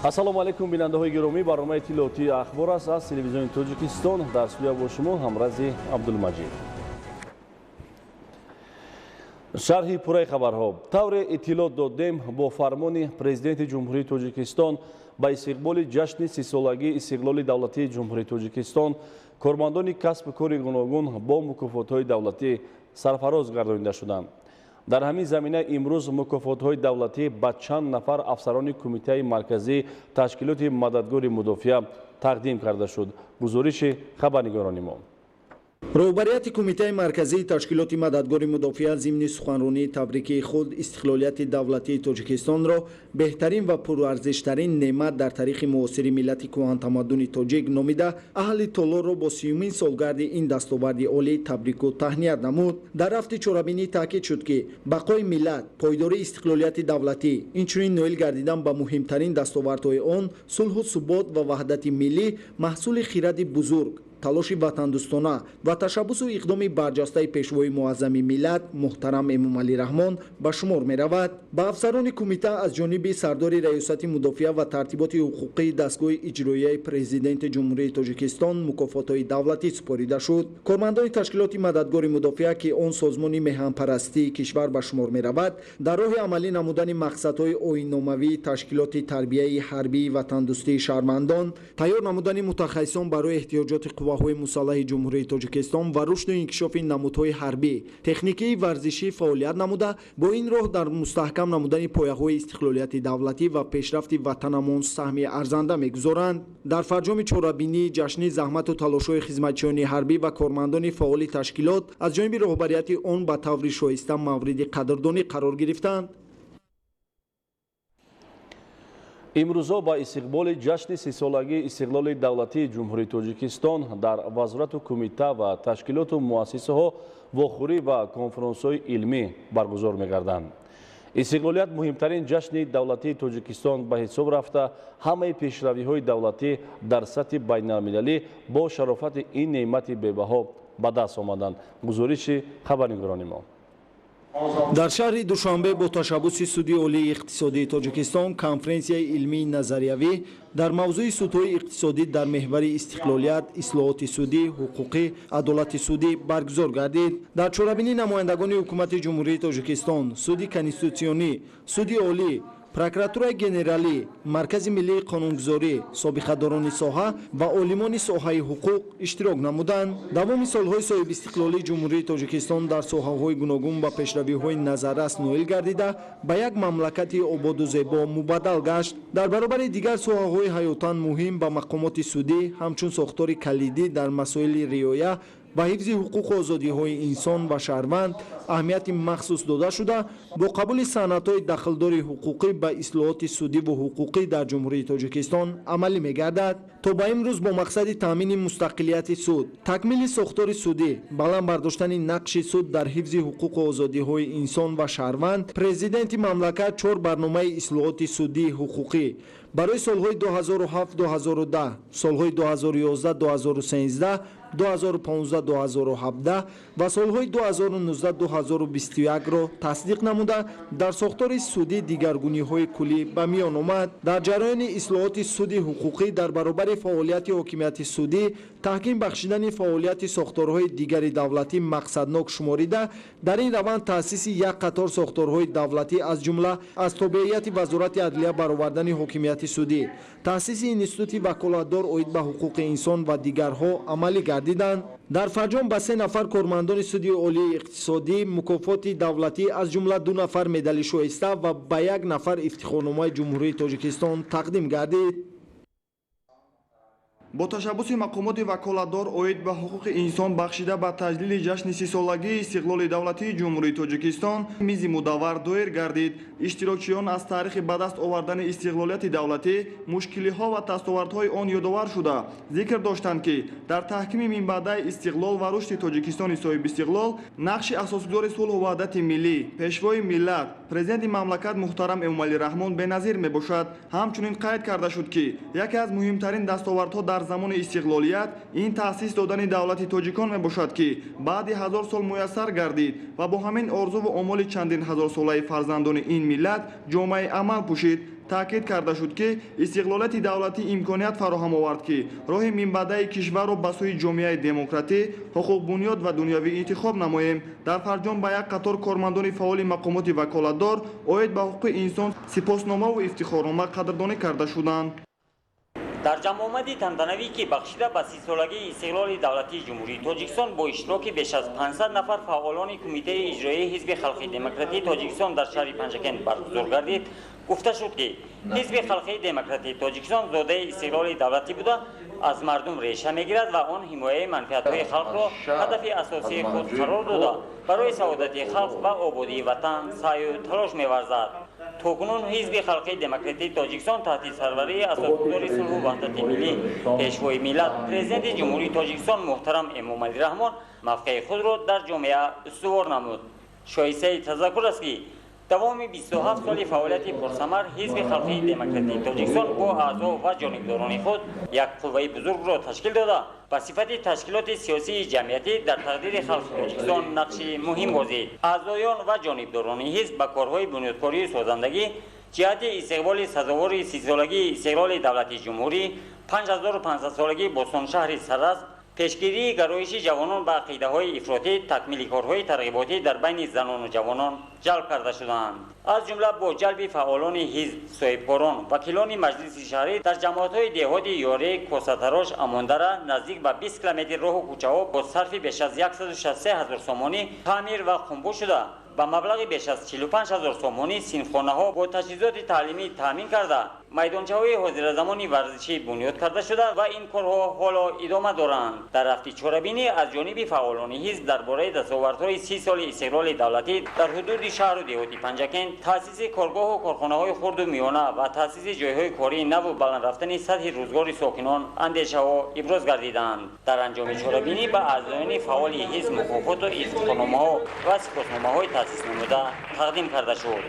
ассалому алайкум бинандаҳои гиромӣ, барномаи иттилоотии ахбор аст аз телевизиони Тоҷикистон. Дар студия бо шумо ҳамрази Абдулмаҷид. шарҳи пурраи хабарҳо. тавре иттилоъ додем бо фармони президенти ҷумҳурии Тоҷикистон ба истиқболи ҷашни сисолагии истиқлоли давлатии ҷумҳурии Тоҷикистон кормандони касбу кори гуногун бо мукофотҳои давлатӣ сарфароз гардонида шуданд. дар ҳамин замина имрӯз мукофотҳои давлатӣ ба чанд нафар афсарони кумитаи марказии ташкилоти мададгори мудофиа тақдим карда шуд. гузориши хабарнигорони мо. роҳбарияти кумитаи марказии ташкилоти мададгори мудофиа зимни суханронии табрикии худ истиқлолияти давлатии Тоҷикистонро беҳтарин ва пурарзиштарин неъмат дар таърихи муосири миллати кӯҳантамаддуни тоҷик номида аҳли толорро бо 30-умин солгарди ин дастоварди олӣ табрику таҳният намуд. дар рафти чорабинӣ таъкид шуд ки бақои миллат, пойдории истиқлолияти давлатӣ, инчунин ноил гардидан ба муҳимтарин дастовардҳои он сулҳу субот ва ваҳдати миллӣ маҳсули хиради бузург, талоши ватандӯстона ва ташаббусу иқдоми барҷастаи пешвои муаззами миллат муҳтарам Эмомалӣ Раҳмон ба шумор меравад. ба афсарони кумита аз ҷониби сардори раёсати мудофиа ва тартиботи ҳуқуқии дастгоҳи иҷроияи президенти ҷумҳурии Тоҷикистон мукофотҳои давлатӣ супорида шуд. кормандони ташкилоти мададгори мудофиа ки он созмони меҳанпарастии кишвар ба шумор меравад, дар роҳи амалӣ намудани мақсадҳои оинномавии ташкилоти тарбияи ҳарбии ватандӯстии шаҳрвандон, тайёр намудани мутахассисон барои эҳтиёҷоти қувваҳои мусаллаҳи ҷумҳурии Тоҷикистон ва рушду инкишофи намудҳои ҳарбӣ, техникии варзишӣ фаъолият намуда, бо ин роҳ дар мустаҳкам намудани пояҳои истиқлолияти давлатӣ ва пешрафти ватанамон саҳми арзанда мегузоранд. дар фарҷоми чорабинии ҷашнӣ заҳмату талошҳои хизматчиёни ҳарбӣ ва кормандони фаъоли ташкилот аз ҷониби роҳбарияти он ба таври шоиста мавриди қадрдонӣ қарор гирифтанд. имрӯзҳо ба истиқболи ҷашни сисолагии истиқлоли давлатии ҷумҳурии Тоҷикистон дар вазорату кумита ва ташкилоту муассисаҳо вохӯрӣ ва конференсҳои илмӣ баргузор мегарданд. истиқлолият муҳимтарин ҷашни давлатии Тоҷикистон ба ҳисоб рафта, ҳамаи пешравиҳои давлатӣ дар сатҳи байналмилалӣ бо шарофати ин неъмати бебаҳо ба даст омаданд. гузориши хабарнигорони мо. дар шаҳри душанбе бо ташаббуси суди олии иқтисодии Тоҷикистон конференсияи илмии назариявӣ дар мавзӯи судҳои иқтисодӣ дар меҳвари истиқлолият, ислоҳоти судӣ, ҳуқуқӣ, адолати судӣ баргузор гардид. дар чорабинӣ намояндагони ҳукумати ҷумҳурии Тоҷикистон, суди конститутсионӣ, суди олӣ, прокуратураи генералӣ, маркази миллии қонунгузорӣ, собиқадорони соҳа ва олимони соҳаи ҳуқуқ иштирок намуданд. давоми солҳои соҳибистиқлолии ҷумҳурии Тоҷикистон дар соҳаҳои гуногун ба пешравиҳои назаррас ноил гардида, ба як мамлакати ободу зебо мубаддал гашт. дар баробари дигар соҳаҳои ҳаётан муҳим ба мақомоти судӣ ҳамчун сохтори калидӣ дар масоили риоя ба ҳифзи ҳуқуқу озодиҳои инсон ва шаҳрванд аҳамияти махсус дода шуда, бо қабули санъатҳои дахлдори ҳуқуқӣ ба ислоҳоти судиву ҳуқуқӣ дар ҷумҳурии Тоҷикистон амалӣ мегардад. то ба имрӯз бо мақсади таъмини мустақилияти суд, такмили сохтори судӣ, баланд бардоштани нақши суд дар ҳифзи ҳуқуқу озодиҳои инсон ва шаҳрванд, президенти мамлакат 4 барномаи ислоҳоти судии ҳуқуқӣ барои солҳои 2007-2010, солҳои 2011-2013, 2015-2017 ва солҳои 2019-2021-ро тасдиқ намуда, дар сохтори судӣ дигаргуниҳои куллӣ ба миён омад. дар ҷараёни ислоҳоти суди ҳуқуқӣ дар баробари фаъолияти ҳокимияти судӣ, таҳким бахшидани фаъолияти сохторҳои дигари давлатӣ мақсаднок шуморида, дар ин раванд таъсиси як қатор сохторҳои давлатӣ аз ҷумла аз тобеияти вазорати адлия баровардани ҳокимияти судӣ, таъсиси институти ваколатдор оид ба ҳуқуқи инсон ва дигарҳо амалӣ гардиданд. дар фарҷом ба 3 нафар кормандони суди олии иқтисодӣ мукофоти давлатӣ аз ҷумла 2 нафар медали шоиста ва ба 1 нафар ифтихорномаи ҷумҳурии Тоҷикистон тақдим гардид. бо ташаббуси мақомоти ваколатдор оид ба ҳуқуқи инсон бахшида ба таҷлили ҷашни сисолагии истиқлоли давлатии ҷумҳурии Тоҷикистон мизи мудаввар доир гардид. иштирокчиён аз таърихи ба даст овардани истиқлолияти давлатӣ, мушкилиҳо ва дастовардҳои он ёдовар шуда, зикр доштанд ки дар таҳкими минбаъдаи истиқлол ва рушди Тоҷикистони соҳибистиқлол нақши асосгузори сулҳу ваҳдати миллӣ, пешвои миллат, президенти мамлакат муҳтарам Эмомалӣ Раҳмон беназир мебошад. ҳамчунин қайд карда шуд ки яке аз муҳимтарин дастовардҳо дар замони истиқлолият ин таъсис додани давлати тоҷикон мебошад ки баъди 1000 сол муяссар гардид ва бо ҳамин орзуву омоли чандин ҳазорсолаи фарзандони ин миллат ҷомаи амал пӯшид. таъкид карда шуд ки истиқлолияти давлатӣ имконият фароҳам овард ки роҳи минбаъдаи кишварро ба сӯи ҷомеаи демократӣ ҳуқуқбунёд ва дунёвӣ интихоб намоем. Дар фарҷом ба як қатор кормандони фаъоли мақомоти ваколатдор оид ба ҳуқуқи инсон сипосномаву ифтихорнома қадрдонӣ карда шуданд. дар ҷамъомади тантанавӣ ки бахшида ба 30-солагии истиқлоли давлатии ҷумҳурии тоҷикистон бо иштироки беш аз 500 нафар фаъолони кумитаи иҷроии ҳизби халқии демократии тоҷикистон дар шаҳри панҷакент баргузор гардид, гуфта шуд ки ҳизби халқии демократии тоҷикистон зодаи истиқлоли давлатӣ буда аз мардум реша мегирад ва он ҳимояи манфиатҳои халқро ҳадафи асосии худ қарор дода барои саодати халқ ва ободии ватан саъю талош меварзад. токунун ҳизби халқии демократии тоҷикистон таҳти сарварии асосгузори сулҳу ваҳдати миллӣ пешвои миллат президенти ҷумҳурии тоҷикистон муҳтарам эмомалӣ раҳмон мавқеи худро дар ҷомеа устувор намуд. шоисаи тазаккур аст ки давоми 27 соли фаъолияти пурсамар ҳизби халқии демократии тоҷикистон бо аъзо ва ҷонибдорони худ як қувваи бузургро ташкил дода ба сифати ташкилоти сиёсии ҷамъиятӣ дар тақдири халқи тоҷикистон нақши муҳим бозид. аъзоён ва ҷонибдорони ҳизб ба корҳои бунёдкории созандагӣ ҷиҳати истиқболи сазовори 30-солагии истиқлоли давлати ҷумҳурӣ 5500-солагии бостоншаҳри сарраст, пешгирии гароиши ҷавонон ба ақидаҳои ифротӣ, такмили корҳои тарғиботӣ дар байни занону ҷавонон ҷалб карда шуданд. аз ҷумла бо ҷалби фаъолони ҳизб, соҳибкорон, вакилони маҷлиси шаҳрӣ дар ҷамъиятҳои деҳоти ёрек, косатарош, амондара наздик ба 20 километри роҳу кӯчаҳо бо сарфи беш аз 163 000 сомонӣ таъмир ва хунбӯ шуда ба маблағи беш аз 45 000 сомонӣ синфхонаҳо бо таҷҳизоти таълимӣ таъмин карда майдончаҳои ҳозиразамони варзишӣ бунёд карда шуда ва ин корҳо ҳоло идома доранд. дар рафти чорабинӣ аз ҷониби фаъолони ҳизб дар бораи дастовардҳои 30 соли истиқлоли давлатӣ дар ҳудуди шаҳру деҳоти панҷакент, таъсиси коргоҳу корхонаҳои хурду миёна ва таъсиси ҷойҳои кории наву баландрафтани сатҳи рӯзгори сокинон андешаҳо иброз гардиданд. дар анҷоми чорабинӣ ба аъзоёни фаъоли ҳизб мукофоту ифтихорномаҳо ва сипосномаҳои таъсис намуда тақдим карда шуд.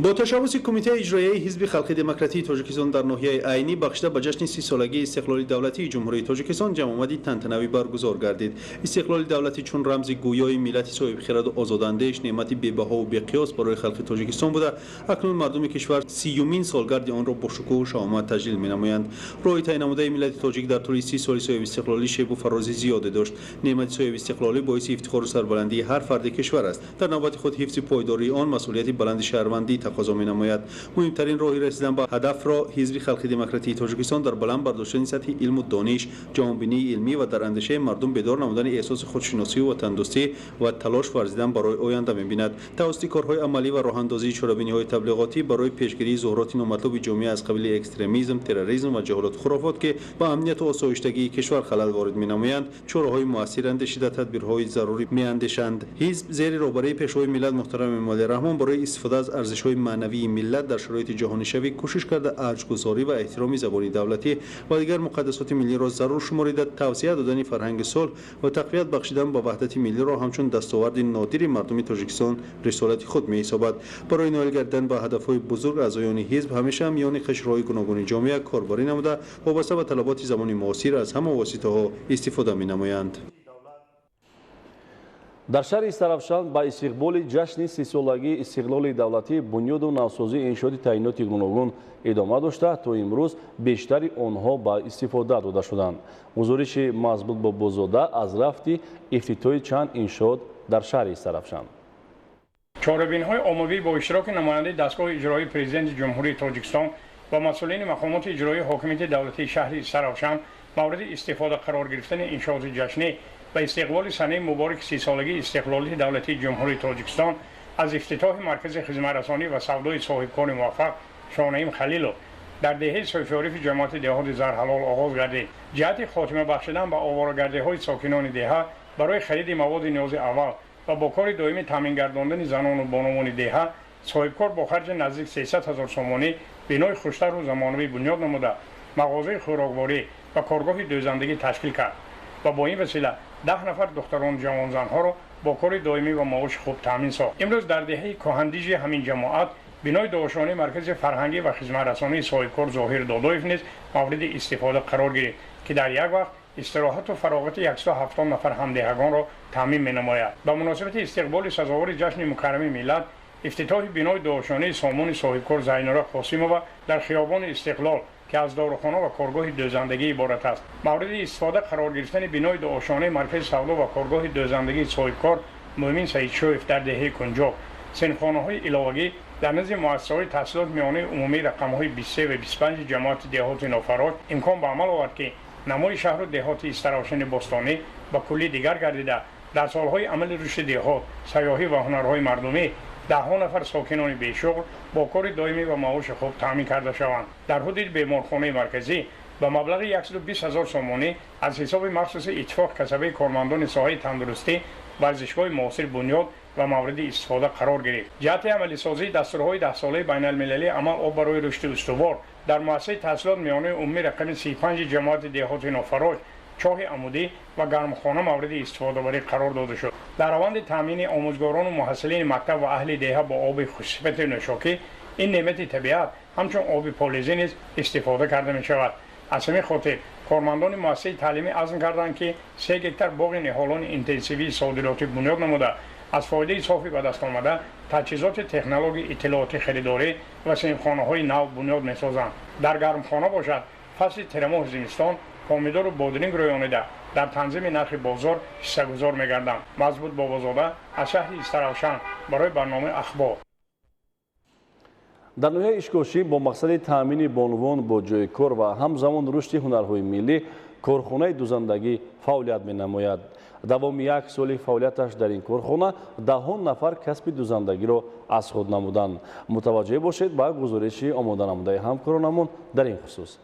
бо ташаббуси кумитаи иҷроияи ҳизби халқи демократии тоҷикистон дар ноҳияи айнӣ бахшида ба ҷашни 30-солагии истиқлоли давлатии ҷумҳурии тоҷикистон ҷамъомади тантанавӣ баргузор гардид. истиқлоли давлатӣ чун рамзи гӯёи миллати соҳибхираду озодандеш неъмати бебаҳову беқиёс барои халқи тоҷикистон буда акнун мардуми кишвар 30-юмин солгарди онро бо шукӯҳу шаомат таҷлил менамоянд. роҳи таъйиннамудаи миллати тоҷик дар тӯли 30 соли соҳибистиқлолӣ шебу фарози зиёде дошт. неъмати соҳибистиқлолӣ боиси ифтихору сарбаландии ҳар фарди кишвар аст. дар навбати худ ҳифзи пойдории он масъулияти баланди шаҳрвандӣ тақозо менамояд. муҳимтарин роҳи расидан ба ҳадафро ҳизби халқи демократии тоҷикистон дар баланд бардоштани сатҳи илму дониш, ҷаҳонбинии илмӣ ва дар андешаи мардум бедор намудани эҳсоси худшиносию ватандӯстӣ ва талош варзидан барои оянда мебинад. тавассути корҳои амалӣ ва роҳандозии чорабиниҳои таблиғотӣ барои пешгирии зуҳуроти номатлуби ҷомеа аз қабили экстремизм, терроризм ва ҷаҳолату хурофот ки ба амнияту осоиштагии кишвар халал ворид менамоянд, чораҳои муассир андешида тадбирҳои зарурӣ меандешанд. ҳизб зери роҳбарии пешвои миллат муҳтарам эмомалӣ раҳмон барои истифода аз арзишҳои маънавии миллат дар шароити ҷоҳонишавӣ кӯшиш карда аҷзгузорӣ ва эҳтироми забони давлатӣ ва дигар муқаддасоти миллиро зарур шуморида тавсия додани фарҳанги сулҳ ва тақвият бахшидан ба ваҳдати миллиро ҳамчун дастоварди нодири мардуми тоҷикистон рисолати худ меҳисобад. барои ноил гардидан ба ҳадафҳои бузург аъзоёни ҳизб ҳамеша миёни қишрҳои гуногуни ҷомеа корбарӣ намуда вобаста ба талаботи замони муосир аз ҳама воситаҳо истифода менамоянд. дар шаҳри сарафшан ба истиқболи ҷашни 30-солагии истиқлоли давлатӣ бунёду навсозии иншооти таъйиноти гуногун идома дошта то имрӯз бештари онҳо ба истифода дода шуданд. гузориши мазбут бо бозода аз рафти ифтитоҳи чанд иншоот дар шаҳри сарафшан. чорабинҳои оммавӣ бо иштироки намояндаи дастгоҳи иҷроии президенти ҷумҳурии тоҷикистон ва масъулини мақомоти иҷроии ҳокимияти давлатии шаҳри сарафшан мавриди истифода қарор гирифтани иншооти ҷашнӣ ба истиқболи санаи муборики 30-солагии истиқлолии давлатии ҷумҳурии тоҷикистон аз ифтитоҳи маркази хизматрасонӣ ва савдои соҳибкори муваффақ шонаим халилов дар деҳаи софиорифи ҷамоати деҳоти зарҳалол оғоз гардид. ҷиҳати хотима бахшидан ба оворагардиҳои сокинони деҳа барои хариди маводи ниёзи аввал ва бо кори доимӣ таъмингардондани занону бонувони деҳа соҳибкор бо харҷи наздик 300 000 сомонӣ бинои хуштару замонавӣ бунёд намуда мағозаи хӯрокворӣ ва коргоҳи дӯзандагӣ ташкил кард ва бо ин васила 10 нафар духтарони ҷавонзанҳоро бо кори доимӣ ва маоши хуб таъмин сохт. имрӯз дар деҳаи коҳандижи ҳамин ҷамоат бинои дошони маркази фарҳангӣ ва хизматрасонии соҳибкор зоҳир додоев низ мавриди истифода қарор гирифт ки дар як вақт истироҳату фароғати 170 нафар ҳамдеҳагонро таъмин менамояд. ба муносибати истиқболи сазовори ҷашни мукаррами миллат افتتاح بینای دارالشانه سامان صاحبکار زینورا قاسیمова در خیابان استقلال که از داروخانه و کارگاه دوزندگی عبارت است. مورد استفاده قرار گرفتن بینای دارالشانه مرکز سودا و کارگاه دوزندگی صاحبکار مومن سعیدشویف در دهه کنجاق، صنفخانه‌های علاوگی در نزد مؤسسه‌های تحصیلات میانه عمومی رقم‌های 23 و 25 جماعت دهات نوفراد امکان به عمل آورد که نمای شهر و دهات استراحشن بستانی و کلی دیگر گردیده در سالهای عمل رشد دهات، سیاحی و هنرهای مردمی ده‌ها نفر ساکنان بیشغل با کار دائمی و معاش خوب تامین کرده شوند. در حدود بیمارخانه مرکزی با مبلغ 120,000 سومانی از حساب مخصوص اتفاق کسبه کارمندان ساحه تندرستی ورزشگاه معاصر بنیاد و مورد استفاده قرار گرفت. جهت عملی سازی دستورهای 10 ساله بین المللی عمل آب برای رشد استوار در مؤسسه تحصیلات میانه عمومی رقم 35 جماعت دهات نوفراد چاه عمودی و گرمخانه مورد استفاده بری قرار داده شد. در روند تامین آموزگاران و محصلین مکتب و اهل دهه با آب خصوصیت نوشاکی این نعمت طبیعت همچون آب پالیزی نیز استفاده کرده می شود. از همین خاطر کارمندان مؤسسه تعلیمی عزم کردند که 3 هکتار باغ نهالان اینتنسیوی صادراتی بنیاد نموده از فایده صافی به دست آمده تجهیزات تکنولوژی اطلاعاتی خریداری و صنفخانه‌های نو بنیاد می‌سازند. در گرمخانه باشد فصل ترماه زمستان پامیدور و بادرینگ رویانیده در تنظیم نرخ بازار حصه‌گذار می‌گردند. مضبوط بابازاده از شهر استراحشن برای برنامه اخبار. در نوحه اشکاشی با مقصد تامین بانوان با جای کار و همزمان رشد هنرهای ملی کارخانه دوزندگی فعالیت می‌نماید. دوام 1 سال فعالیتش در این کارخانه دهان نفر کسب دوزندگی را از خود نمودند. متوجه باشید با گزارش آماده نموده همکارانمون در این خصوص.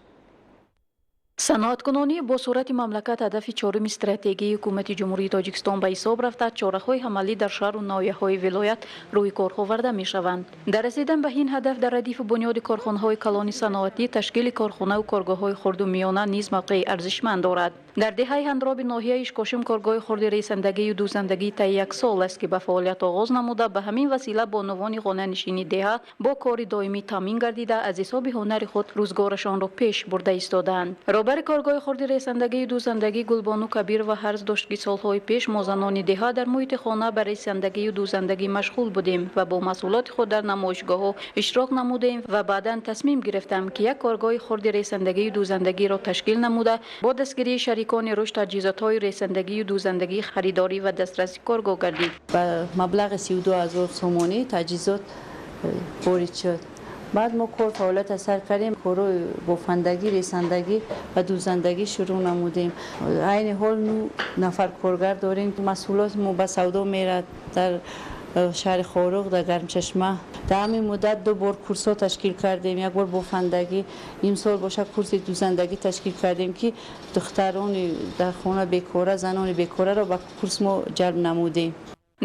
صنعتکنانی با صورت مملکت هدف چهارم استراتژی حکومت جمهوری تاجیکستان به حساب رفته چاره‌های عملی در شهر و ناحیه‌های ولایت روی کار آورده می‌شوند. در رسیدن به این هدف در ردیف بنیاد کارخانه‌های کلان صنعتی تشکیل کارخانه و کارگاه‌های خرد و میانه نیز موقع ارزشمند دارد. در دهه هندراب ناحیه اشکاشم کارگاه خرد رساندگی و دوزندگی تا 1 سال است که به فعالیت آغاز نموده به همین وسیله بانوان خانه نشینی دهه با کار دائمی تامین گردیده از حساب هنر خود روزگارشان را پیش برده ایستادند. رهبر کارگاه خرد رساندگی و دوزندگی گلبانو کبیر و عرض داشت که سالهای پیش ما زنان دهه در محیط خانه برای رساندگی و دوزندگی مشغول بودیم و با مسئولات خود در نمایشگاه‌ها اشتراک نمودیم و بعداً تصمیم گرفتم که یک کارگاه خرد رساندگی و دوزندگی را تشکیل نموده با دستگیری شریکان رشد تجهیزات‌های رساندگی و دوزندگی خریداری و دسترسی کارگاه گردید. با مبلغ 32,000 سومانی تجهیزات وارد شد. بعد ما کار فعالیت از سر کردیم، کارو بافندگی، رساندگی و دوزندگی شروع نمودیم. عین حال 9 نفر کارگر داریم. مسئولات ما به سودا میرد در شهر خاروق در گرمچشمه. در همین مدت 2 بار کورس ها تشکیل کردیم. یک بار بافندگی، امسال باشه کورس دوزندگی تشکیل کردیم که دختران در خانه بیکاره، زنان بیکاره را به کورس ما جلب نمودیم.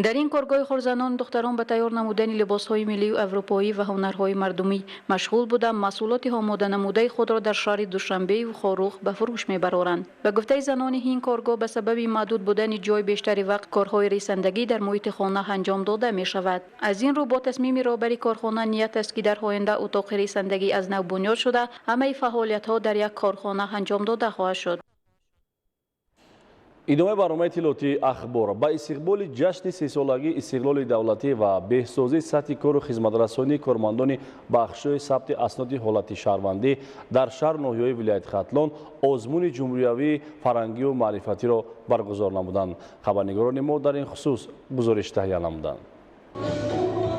در این کارگاه خرزنان دختران به تیار نمودن لباس‌های ملی و اروپایی و هنرهای مردمی مشغول بودند. مسئولات آماده نموده خود را در شهر دوشنبه و خاروق به فروش می‌برند. به گفته زنان این کارگاه به سبب محدود بودن جای بیشتری وقت کارهای رساندگی در محیط خانه انجام داده می‌شود. از این رو با تصمیم رهبر کارخانه نیت است که در آینده اتاق رساندگی از نو بنیاد شده همه فعالیت‌ها در یک کارخانه انجام داده خواهد شد. ادامه برنامه اطلاعاتی اخبار با استقبال جشن 30 سالگی استقلال دولتی و بهسازی سطح کار و خدمترسانی کارمندان بخش‌های ثبت اسناد حالت شهروندی در شهر و ناحیه‌های ولایت ختلان آزمون جمهوری فرهنگی و معرفتی را برگزار نمودند. خبرنگاران ما در این خصوص گزارش تهیه نمودند.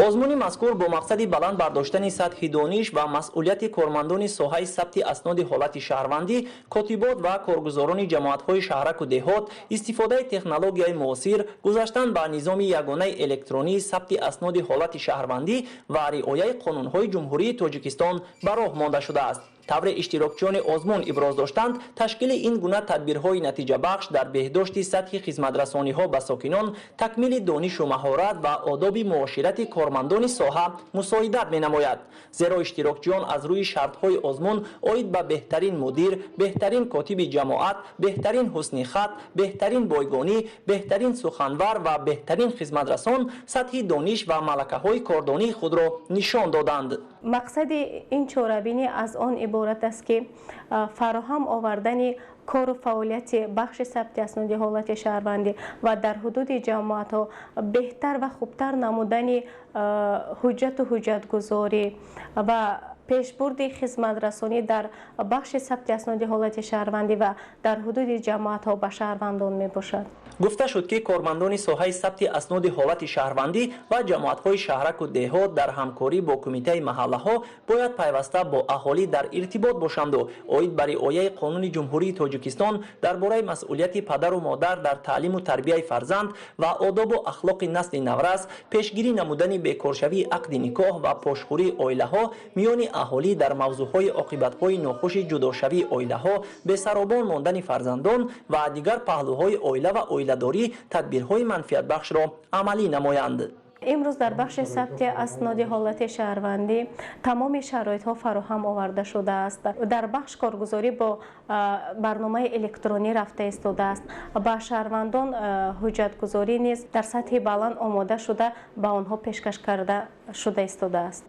آزمون مذکور با مقصد بلند برداشتن سطح دانش و مسئولیت کارمندان ساحه ثبت اسناد حالت شهروندی، کاتبات و کارگزاران جماعت‌های شهرک و دهات، استفاده تکنولوژی معاصر، گذاشتن به نظام یگانه الکترونی ثبت اسناد حالت شهروندی و رعایت قانون‌های جمهوری تاجیکستان به راه مانده شده است. طور اشتراکچیان آزمون ابراز داشتند تشکیل این گونه تدبیرهای نتیجه بخش در بهداشت سطح خدمترسانی‌ها به ساکنان، تکمیل دانش و مهارت و آداب معاشرت کارمندان ساحه مساعدت می‌نماید. زیرا اشتراکچیان از روی شرط‌های آزمون عاید به بهترین مدیر، بهترین کاتب جماعت، بهترین حسن خط، بهترین بایگانی، بهترین سخنور و بهترین خدمترسان سطح دانش و ملکه‌های کاردانی خود را نشان دادند. مقصد این چاره‌بینی از آن عبارت است که فراهم آوردن کار و فعالیت بخش ثبت اسناد حالت شهروندی و در حدود جماعت ها بهتر و خوبتر نمودن ҳуҷҷату ҳуҷҷатгузорӣ ва пешбурди хизматрасонӣ дар бахши сабти асноди ҳолати шаҳрвандӣ ва дар ҳудуди ҷамоатҳо ба шаҳрвандон мебошад. гуфта шуд ки кормандони соҳаи сабти асноди ҳолати шаҳрвандӣ ва ҷамоатҳои шаҳраку деҳот дар ҳамкорӣ бо кумитаи маҳаллаҳо бояд пайваста бо аҳолӣ дар иртибот бошанду оид ба риояи қонуни ҷумҳурии тоҷикистон дар бораи масъулияти падару модар дар таълиму тарбияи фарзанд ва одобу ахлоқи насли наврас пешгирӣ намудани бекоршавии ақди никоҳ ва пошхӯрии оилаҳо миёни аҳолӣ дар мавзӯъҳои оқибатҳои нохуши ҷудошавии оилаҳо бесаробон мондани фарзандон ва дигар паҳлӯҳои оила ва оиладорӣ тадбирҳои манфиатбахшро амалӣ намоянд. имрӯз дар бахши сабти асноди ҳолати шаҳрвандӣ тамоми шароитҳо фароҳам оварда шудааст. дар бахш коргузорӣ бо барномаи электронӣ рафта истодааст. ба шаҳрвандон ҳуҷҷатгузорӣ низ дар сатҳи баланд омода шуда ба онҳо пешкаш карда шуда истодааст.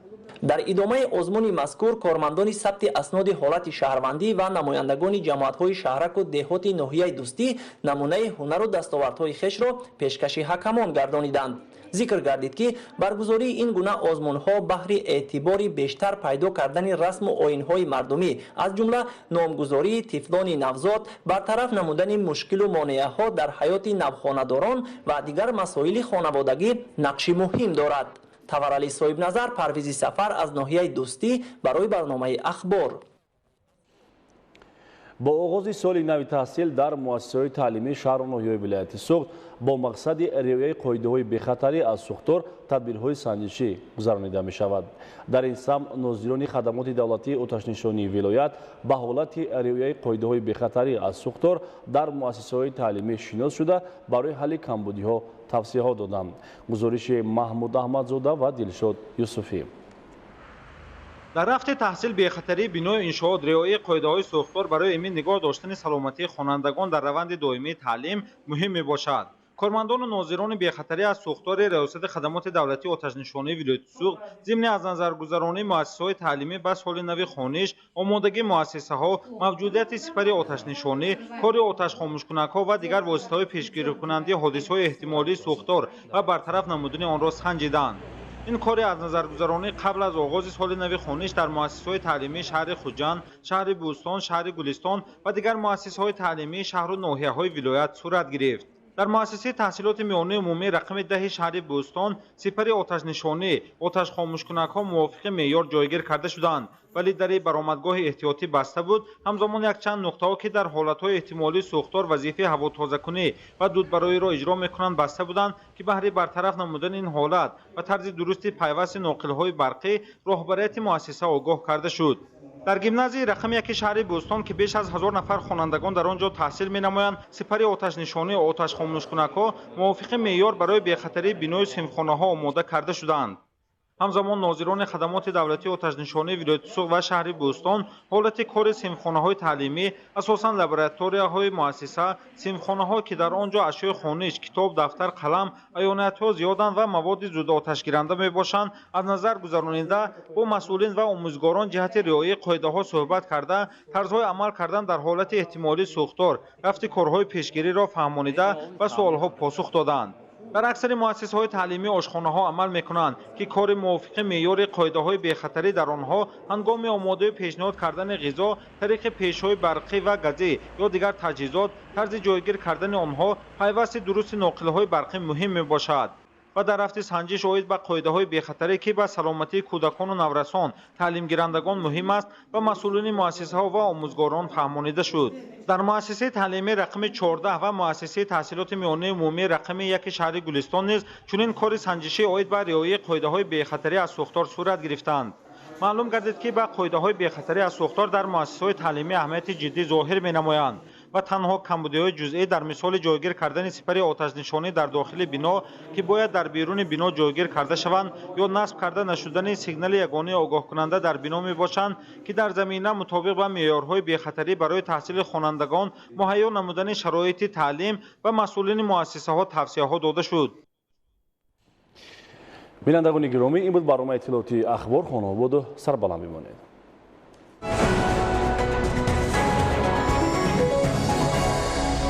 дар идомаи озмуни мазкур кормандони сабти асноди ҳолати шаҳрвандӣ ва намояндагони ҷамоатҳои шаҳраку деҳоти ноҳияи дӯстӣ намунаи ҳунару дастовардҳои хешро пешкаши ҳакамон гардониданд. зикр гардид ки баргузории ин гуна озмунҳо баҳри эътибори бештар пайдо кардани расму оинҳои мардумӣ аз ҷумла номгузории тифлони навзод, бартараф намудани мушкилу монеаҳо дар ҳаёти навхонадорон ва дигар масоили хонаводагӣ нақши муҳим дорад. таварали соҳибназар Парвизи Сафар аз ноҳияи дӯстӣ барои барномаи ахбор. با آغاز سال نو تحصیل در مؤسسه‌های تعلیمی شهر و ناحیه ولایت سوخت با مقصد رعایت قاعده‌های بی‌خطری از سوختار تدبیرهای سنجشی گذرانیده می شود. در این سمت ناظرین خدمات دولتی آتش‌نشانی ولایت به حالت رعایت قاعده‌های بی‌خطری از سوختار در مؤسسه‌های تعلیمی شناس شده برای حل کمبودی‌ها توصیه‌ها دادند. گزارش محمود احمدزاده و دلشاد یوسفی. در رفت تحصیل بی‌خطری بنای انشاءات رعایت قاعده‌های سوختار برای امید نگاه داشتن سلامتی خوانندگان در روند دائمی تعلیم مهم میباشد. کارمندان و ناظران بی‌خطری از سوختار ریاست خدمات دولتی آتش‌نشانی ولایت سوخت ضمن از نظرگذرانی مؤسسه‌های تعلیمی به سال نو خوانش، آمادگی مؤسسه‌ها، موجودیت سپر آتش‌نشانی، کار آتش خاموش‌کنک‌ها و دیگر واسطه‌های پیشگیری کننده حادثه‌های احتمالی سوختار و برطرف نمودن آن را سنجیدند. این کار از نظرگذرانی قبل از آغاز سال نو خوانش در مؤسسه‌های تعلیمی شهر خوجند، شهر بوستان، شهر گلستان و دیگر مؤسسه‌های تعلیمی شهر و ناحیه‌های ولایت صورت گرفت. در مؤسسه تحصیلات میانه عمومی رقم 10 شهر بوستان سپر آتش‌نشانی، آتش خاموش‌کنک‌ها موافق معیار جایگیر کرده شدند، ولی در برآمدگاه احتیاطی بسته بود. همزمان یک چند نقطه‌ها که در حالت‌های احتمالی سوختار وظیفه هوا تازه‌کنی و دودبرایی را اجرا می‌کنند بسته بودند که بهره برطرف نمودن این حالت و طرز درست پیوست ناقل‌های برقی رهبریت مؤسسه آگاه کرده شد. در گیمنازی رقم 1 شهر بوستان که بیش از 1000 نفر خوانندگان در آنجا تحصیل می‌نمایند، سپر آتش‌نشانی و آتش خاموش‌کنک‌ها موافق معیار برای بی‌خطری بنای صنفخانه‌ها آماده کرده شدند. همزمان ناظران خدمات دولتی آتش‌نشانی ولایت سوخت و شهر بوستان حالت کار صنفخانه‌های تعلیمی اساساً لابراتوری‌های مؤسسه، صنفخانه‌ها که در آنجا اشیاء خوانش، کتاب، دفتر، قلم، ایونت‌ها زیادند و مواد زود آتش گیرنده میباشند، از نظر گذراننده با مسئولین و آموزگاران جهت رعایت قاعده‌ها صحبت کرده، طرزهای عمل کردن در حالت احتمالی سوختار، رفت کارهای پیشگیری را فهمانیده و سوال‌ها پاسخ دادند. در اکثر مؤسسه‌های تعلیمی آشخانه‌ها عمل می‌کنند که کار موافق معیار قاعده‌های بی‌خطری در آنها هنگام آماده پیشنهاد کردن غذا، طریق پیش‌های برقی و گازی یا دیگر تجهیزات، طرز جایگیر کردن آنها، پیوست درست ناقل‌های برقی مهم میباشد. و در رفت سنجش آید به قاعده‌های بی‌خطری که به سلامتی کودکان و نورسان، تعلیم گیرندگان مهم است و مسئولین مؤسسه‌ها و آموزگاران فهمانیده شد. در مؤسسه تعلیمی رقم 14 و مؤسسه تحصیلات میانه عمومی رقم 1 شهر گلستان نیز چنین کار سنجشی آید به رعایت قاعده‌های بی‌خطری از سوختار صورت گرفتند. معلوم گردید که به قاعده‌های بی‌خطری از سوختار در مؤسسه‌های تعلیمی اهمیت جدی ظاهر می‌نمایند و تنها کمبودی‌های جزئی در مثال جایگیر کردن سپر آتش‌نشانی در داخل بنا که باید در بیرون بنا جایگیر کرده شوند یا نصب کرده نشدن سیگنال یگانه آگاه کننده در بنا میباشند که در زمینه مطابق با معیارهای بی‌خطری برای تحصیل خوانندگان مهیا نمودن شرایط تعلیم و مسئولین مؤسسه‌ها توصیه‌ها داده شد. بینندگان گرامی، این بود برنامه اطلاعاتی اخبار. خانواده سربلند بمانید.